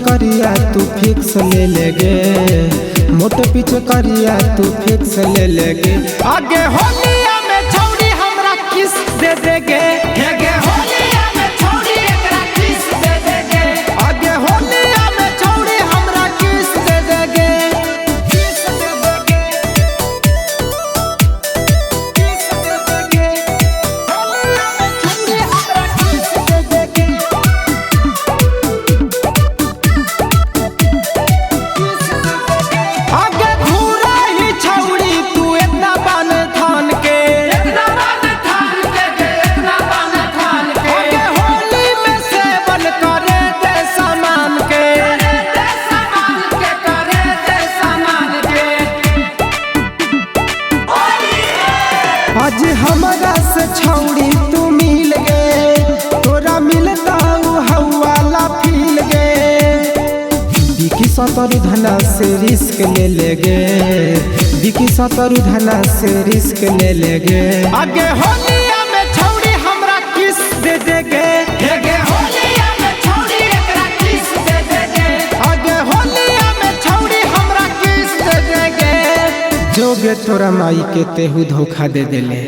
करिया तू फिक्स ले लेगे, मोटे पीछे करिया तू फिक्स ले लेगे। आगे होलिया में छौड़ी हमरा किस दे देगे, हेगे होलिया में छौड़ी एकरा किस दे देगे। आगे होलिया में छौड़ी हमरा किस दे देगे, किस दे देगे, किस दे देगे। होलिया में छौड़ी हमरा किस दे देगे, किस दे देगे। आगे घूरा ही छौड़ी तू इतना बान थान के, इतना बान थान के, इतना बान थान के। आगे होली में सेवन करे दे सामान के, करे दे सामान के, करे दे सामान के। आज हमारा से छौड़ी तू मिल गे, तोरा मिलता हवाला फील गे। बिकी शत्रुधना से रिस्क ले लेगे, बिकी शत्रुधना से रिस्क ले लेगे। आगे होलिया में छौड़ी हमरा किस दे देगे, हेगे होलिया में छौड़ी एकरा किस दे देगे। आगे होलिया में छौड़ी हमरा किस दे देगे। जोगे तोरा माई के तेहू धोखा दे देले।